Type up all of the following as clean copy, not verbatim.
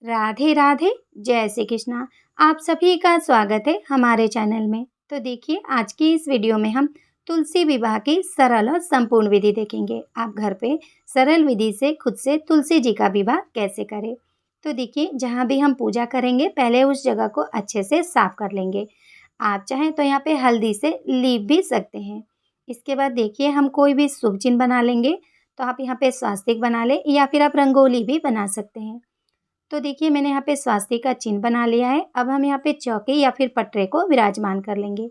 राधे राधे, जय श्री कृष्णा। आप सभी का स्वागत है हमारे चैनल में। तो देखिए, आज की इस वीडियो में हम तुलसी विवाह की सरल और संपूर्ण विधि देखेंगे। आप घर पे सरल विधि से खुद से तुलसी जी का विवाह कैसे करें। तो देखिए, जहाँ भी हम पूजा करेंगे पहले उस जगह को अच्छे से साफ कर लेंगे। आप चाहें तो यहाँ पे हल्दी से लीप भी सकते हैं। इसके बाद देखिए, हम कोई भी शुभ चिन्ह बना लेंगे। तो आप यहाँ पे स्वास्तिक बना लें या फिर आप रंगोली भी बना सकते हैं। तो देखिए, मैंने यहाँ पे स्वास्तिक का चिन्ह बना लिया है। अब हम यहाँ पे चौकी या फिर पटरे को विराजमान कर लेंगे।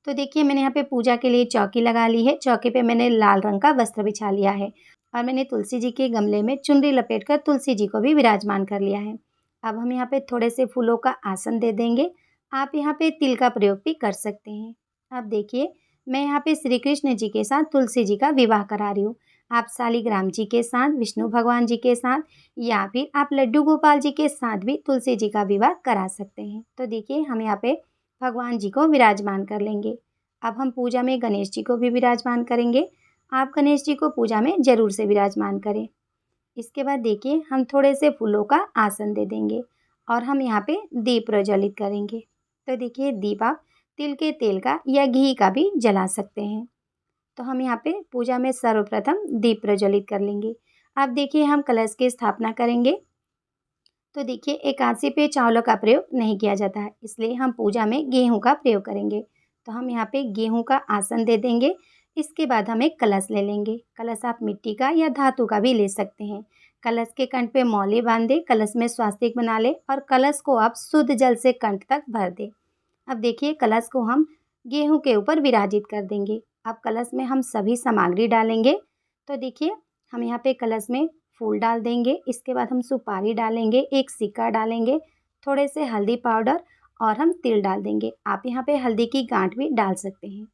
तो देखिए, मैंने यहाँ पे पूजा के लिए चौकी लगा ली है। चौकी पे मैंने लाल रंग का वस्त्र बिछा लिया है और मैंने तुलसी जी के गमले में चुनरी लपेट कर तुलसी जी को भी विराजमान कर लिया है। अब हम यहाँ पे थोड़े से फूलों का आसन दे देंगे। आप यहाँ पे तिल का प्रयोग भी कर सकते हैं। अब देखिए, मैं यहाँ पे श्री कृष्ण जी के साथ तुलसी जी का विवाह करा रही हूँ। आप शालिग्राम जी के साथ, विष्णु भगवान जी के साथ या फिर आप लड्डू गोपाल जी के साथ भी तुलसी जी का विवाह करा सकते हैं। तो देखिए, हम यहाँ पे भगवान जी को विराजमान कर लेंगे। अब हम पूजा में गणेश जी को भी विराजमान करेंगे। आप गणेश जी को पूजा में जरूर से विराजमान करें। इसके बाद देखिए, हम थोड़े से फूलों का आसन दे देंगे और हम यहाँ पे दीप प्रज्वलित करेंगे। तो देखिए, दीप आप तिल के तेल का या घी का भी जला सकते हैं। तो हम यहाँ पे पूजा में सर्वप्रथम दीप प्रज्वलित कर लेंगे। अब देखिए, हम कलश की स्थापना करेंगे। तो देखिए, एकादशी पे चावलों का प्रयोग नहीं किया जाता है, इसलिए हम पूजा में गेहूं का प्रयोग करेंगे। तो हम यहाँ पे गेहूं का आसन दे देंगे। इसके बाद हम एक कलश ले लेंगे। कलश आप मिट्टी का या धातु का भी ले सकते हैं। कलश के कंठ पे मौली बांध दे, कलश में स्वास्तिक बना ले और कलश को आप शुद्ध जल से कंठ तक भर दे। अब देखिए, कलश को हम गेहूं के ऊपर विराजित कर देंगे। अब कलश में हम सभी सामग्री डालेंगे। तो देखिए, हम यहाँ पे कलश में फूल डाल देंगे। इसके बाद हम सुपारी डालेंगे, एक सिक्का डालेंगे, थोड़े से हल्दी पाउडर और हम तिल डाल देंगे। आप यहाँ पे हल्दी की गांठ भी डाल सकते हैं।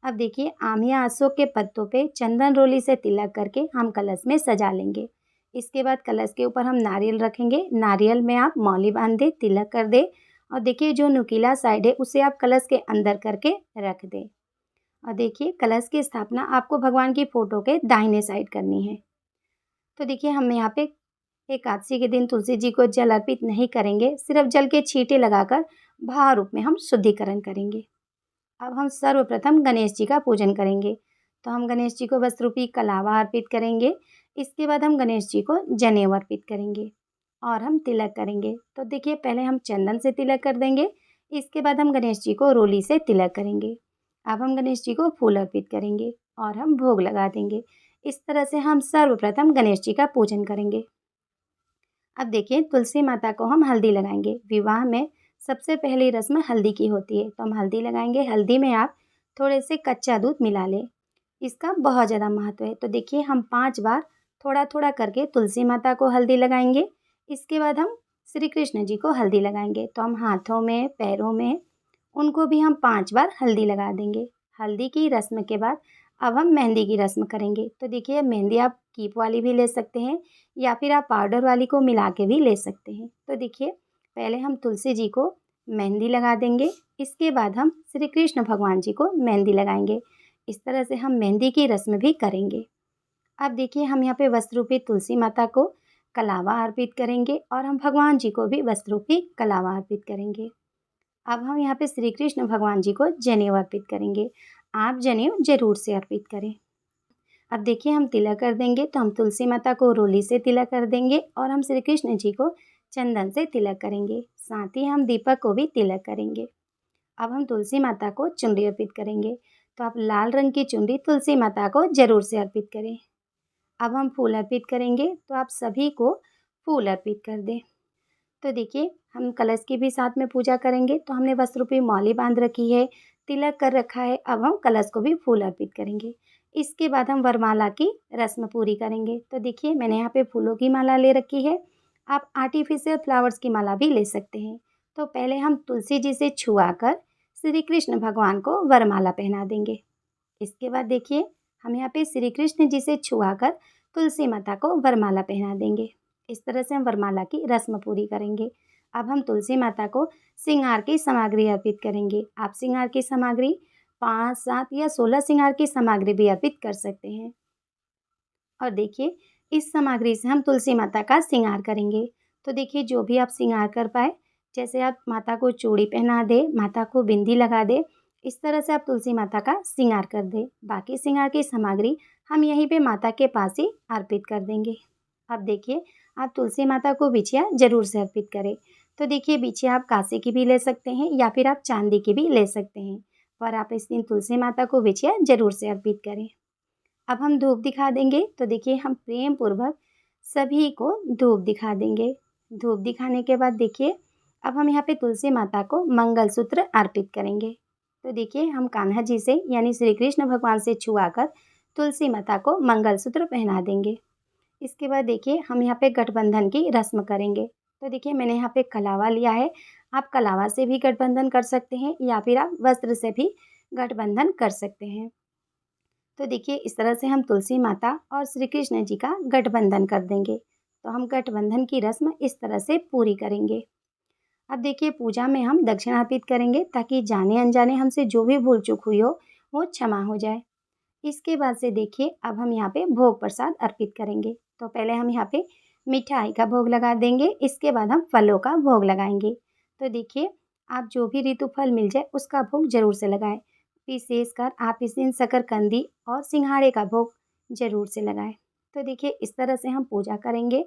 अब देखिए, आम या अशोक के पत्तों पे चंदन रोली से तिलक करके हम कलश में सजा लेंगे। इसके बाद कलश के ऊपर हम नारियल रखेंगे। नारियल में आप मौली बांध दे, तिलक कर दे और देखिए, जो नुकीला साइड है उसे आप कलश के अंदर करके रख दें। और देखिए, कलश की स्थापना आपको भगवान की फोटो के दाहिने साइड करनी है। तो देखिए, हम यहाँ पे एकादशी के दिन तुलसी जी को जल अर्पित नहीं करेंगे, सिर्फ जल के छींटे लगाकर भाव रूप में हम शुद्धिकरण करेंगे। अब हम सर्वप्रथम गणेश जी का पूजन करेंगे। तो हम गणेश जी को वस्त्र रूपी कलावा अर्पित करेंगे। इसके बाद हम गणेश जी को जनेऊ अर्पित करेंगे और हम तिलक करेंगे। तो देखिए, पहले हम चंदन से तिलक कर देंगे। इसके बाद हम गणेश जी को रोली से तिलक करेंगे। अब हम गणेश जी को फूल अर्पित करेंगे और हम भोग लगा देंगे। इस तरह से हम सर्वप्रथम गणेश जी का पूजन करेंगे। अब देखिए, तुलसी माता को हम हल्दी लगाएंगे। विवाह में सबसे पहली रस्म हल्दी की होती है, तो हम हल्दी लगाएंगे। हल्दी में आप थोड़े से कच्चा दूध मिला लें। इसका बहुत ज़्यादा महत्व है। तो देखिए, हम 5 बार थोड़ा थोड़ा करके तुलसी माता को हल्दी लगाएंगे। इसके बाद हम श्री कृष्ण जी को हल्दी लगाएंगे। तो हम हाथों में, पैरों में, उनको भी हम 5 बार हल्दी लगा देंगे। हल्दी की रस्म के बाद अब हम मेहंदी की रस्म करेंगे। तो देखिए, मेहंदी आप कीप वाली भी ले सकते हैं या फिर आप पाउडर वाली को मिला के भी ले सकते हैं। तो देखिए, पहले हम तुलसी जी को मेहंदी लगा देंगे। इसके बाद हम श्री कृष्ण भगवान जी को मेहंदी लगाएंगे। इस तरह से हम मेहंदी की रस्म भी करेंगे। अब देखिए, हम यहाँ पे वस्त्र रूपी तुलसी माता को कलावा अर्पित करेंगे और हम भगवान जी को भी वस्त्र रूपी कलावा अर्पित करेंगे। अब हम यहाँ पे श्री कृष्ण भगवान जी को जनेऊ अर्पित करेंगे। आप जनेऊ जरूर से अर्पित करें। अब देखिए, हम तिलक कर देंगे। तो हम तुलसी माता को रोली से तिलक कर देंगे और हम श्री कृष्ण जी को चंदन से तिलक करेंगे। साथ ही हम दीपक को भी तिलक करेंगे। अब हम तुलसी माता को चुनरी अर्पित करेंगे। तो आप लाल रंग की चुनरी तुलसी माता को जरूर से अर्पित करें। अब हम फूल अर्पित करेंगे। तो आप सभी को फूल अर्पित कर दें। तो देखिए, हम कलश की भी साथ में पूजा करेंगे। तो हमने वस्त्र रूपी मौली बांध रखी है, तिलक कर रखा है। अब हम कलश को भी फूल अर्पित करेंगे। इसके बाद हम वरमाला की रस्म पूरी करेंगे। तो देखिए, मैंने यहाँ पे फूलों की माला ले रखी है। आप आर्टिफिशियल फ्लावर्स की माला भी ले सकते हैं। तो पहले हम तुलसी जी से छुआ कर श्री कृष्ण भगवान को वरमाला पहना देंगे। इसके बाद देखिए, हम यहाँ पे श्री कृष्ण जी से छुआ कर तुलसी माता को वरमाला पहना देंगे। इस तरह से हम वरमाला की रस्म पूरी करेंगे। अब हम तुलसी माता को श्रृंगार की सामग्री अर्पित करेंगे। आप श्रृंगार की सामग्री 5, 7 या 16 श्रृंगार की सामग्री भी अर्पित कर सकते हैं। और देखिए, इस सामग्री से हम तुलसी माता का श्रृंगार करेंगे। तो देखिए जो भी आप श्रृंगार कर पाए, जैसे आप माता को चूड़ी पहना दें, माता को बिंदी लगा दें, इस तरह से आप तुलसी माता का श्रृंगार कर दें। बाकी श्रृंगार की सामग्री हम यहीं पे माता के पास ही अर्पित कर देंगे। अब देखिए आप तुलसी माता को बिछिया ज़रूर से अर्पित करें। तो देखिए बिछिया आप कांसे की भी ले सकते हैं या फिर आप चांदी की भी ले सकते हैं, पर आप इस दिन तुलसी माता को बिछिया ज़रूर से अर्पित करें। अब हम धूप दिखा देंगे। तो देखिए हम प्रेम पूर्वक सभी को धूप दिखा देंगे। धूप दिखाने के बाद देखिए अब हम यहाँ पे तुलसी माता को मंगलसूत्र अर्पित करेंगे। तो देखिए हम कान्हा जी से यानी श्री कृष्ण भगवान से छुआकर तुलसी माता को मंगलसूत्र पहना देंगे। इसके बाद देखिए हम यहाँ पे गठबंधन की रस्म करेंगे। तो देखिए मैंने यहाँ पे कलावा लिया है, आप कलावा से भी गठबंधन कर सकते हैं या फिर आप वस्त्र से भी गठबंधन कर सकते हैं। तो देखिए इस तरह से हम तुलसी माता और श्री कृष्ण जी का गठबंधन कर देंगे। तो हम गठबंधन की रस्म इस तरह से पूरी करेंगे। अब देखिए पूजा में हम दक्षिणा अर्पित करेंगे ताकि जाने अनजाने हमसे जो भी भूल चूक हुई हो वो क्षमा हो जाए। इसके बाद से देखिए अब हम यहाँ पे भोग प्रसाद अर्पित करेंगे। तो पहले हम यहाँ पे मिठाई का भोग लगा देंगे, इसके बाद हम फलों का भोग लगाएंगे। तो देखिए आप जो भी ऋतु फल मिल जाए उसका भोग जरूर से लगाएं। विशेषकर आप इस दिन शकरकंदी और सिंघाड़े का भोग जरूर से लगाएं। तो देखिए इस तरह से हम पूजा करेंगे।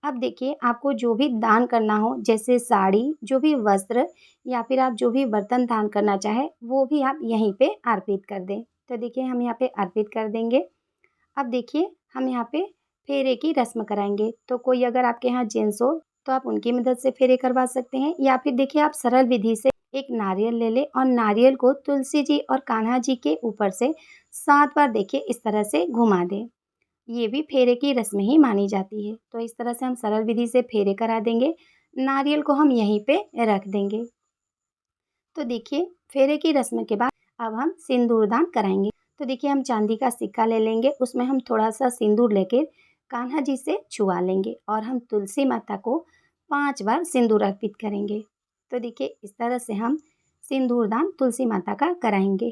अब देखिए आपको जो भी दान करना हो, जैसे साड़ी, जो भी वस्त्र या फिर आप जो भी बर्तन दान करना चाहे वो भी आप यहीं पे अर्पित कर दें। तो देखिए हम यहाँ पे अर्पित कर देंगे। अब देखिए हम यहाँ पे फेरे की रस्म कराएंगे। तो कोई अगर आपके यहाँ जेंट्स हो तो आप उनकी मदद से फेरे करवा सकते हैं, या फिर देखिए आप सरल विधि से एक नारियल ले लें और नारियल को तुलसी जी और कान्हा जी के ऊपर से 7 बार देखिए इस तरह से घुमा दें। ये भी फेरे की रस्म ही मानी जाती है। तो इस तरह से हम सरल विधि से फेरे करा देंगे। नारियल को हम यहीं पे रख देंगे। तो देखिए फेरे की रस्म के बाद अब हम सिंदूर दान कराएंगे। तो देखिए हम चांदी का सिक्का ले लेंगे, उसमें हम थोड़ा सा सिंदूर लेकर कान्हा जी से छुआ लेंगे और हम तुलसी माता को 5 बार सिंदूर अर्पित करेंगे। तो देखिए इस तरह से हम सिंदूर दान तुलसी माता का कराएंगे।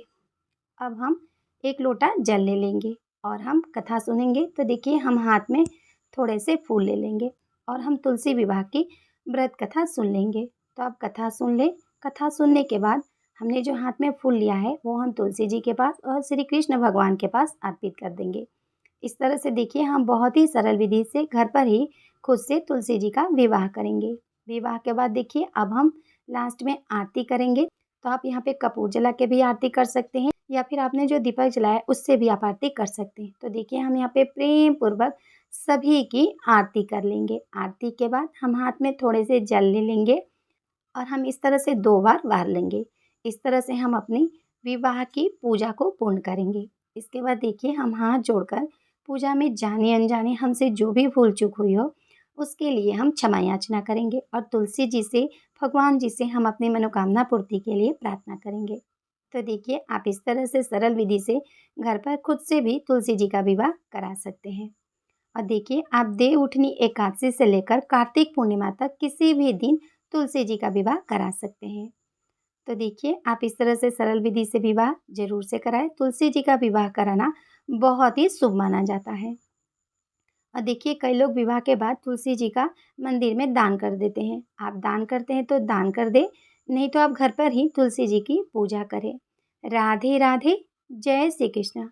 अब हम 1 लोटा जल ले लेंगे और हम कथा सुनेंगे। तो देखिए हम हाथ में थोड़े से फूल ले लेंगे और हम तुलसी विवाह की व्रत कथा सुन लेंगे। तो आप कथा सुन लें। कथा सुनने के बाद हमने जो हाथ में फूल लिया है वो हम तुलसी जी के पास और श्री कृष्ण भगवान के पास अर्पित कर देंगे। इस तरह से देखिए हम बहुत ही सरल विधि से घर पर ही खुद से तुलसी जी का विवाह करेंगे। विवाह के बाद देखिए अब हम लास्ट में आरती करेंगे। तो आप यहाँ पे कपूर जला के भी आरती कर सकते हैं या फिर आपने जो दीपक जलाया उससे भी आप आरती कर सकते हैं। तो देखिए हम यहाँ पे प्रेम पूर्वक सभी की आरती कर लेंगे। आरती के बाद हम हाथ में थोड़े से जल ले लेंगे और हम इस तरह से 2 बार वार लेंगे। इस तरह से हम अपनी विवाह की पूजा को पूर्ण करेंगे। इसके बाद देखिए हम हाथ जोड़कर पूजा में जाने अनजाने हमसे जो भी भूल चूक हुई हो उसके लिए हम क्षमा याचना करेंगे और तुलसी जी से, भगवान जी से हम अपनी मनोकामना पूर्ति के लिए प्रार्थना करेंगे। तो देखिए आप इस तरह से सरल विधि से घर पर खुद से भी तुलसी जी का विवाह करा सकते हैं। और देखिए आप देव उठनी एकादशी से लेकर कार्तिक पूर्णिमा तक किसी भी दिन तुलसी जी का विवाह करा सकते हैं। तो देखिए आप इस तरह से सरल विधि से विवाह जरूर से कराएं। तुलसी जी का विवाह कराना बहुत ही शुभ माना जाता है। और देखिए कई लोग विवाह के बाद तुलसी जी का मंदिर में दान कर देते हैं। आप दान करते हैं तो दान कर दे, नहीं तो आप घर पर ही तुलसी जी की पूजा करें। राधे राधे। जय श्री कृष्ण।